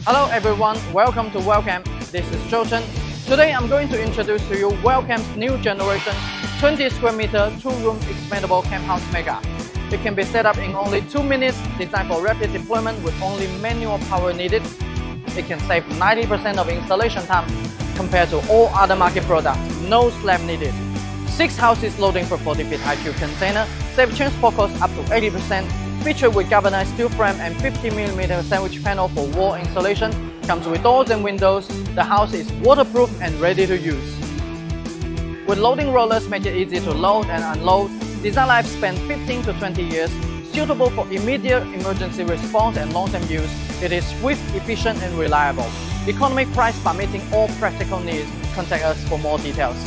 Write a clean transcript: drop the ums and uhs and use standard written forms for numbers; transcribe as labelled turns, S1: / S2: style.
S1: Hello everyone, welcome to Wellcam. This is Zhou Chen. Today I'm going to introduce to you Wellcam's new generation 20 square meter 2-room expandable camp house Mega. It can be set up in only 2 minutes, designed for rapid deployment with only manual power needed. It can save 90% of installation time compared to all other market products, no slab needed. 6 houses loading for 40 feet IQ container, save transport costs up to 80%. Featured with galvanized steel frame and 50mm sandwich panel for wall insulation, comes with doors and windows. The house is waterproof and ready to use. With loading rollers, make it easy to load and unload. Design lifespan 15 to 20 years, suitable for immediate emergency response and long-term use. It is swift, efficient and reliable. Economic price by meeting all practical needs. Contact us for more details.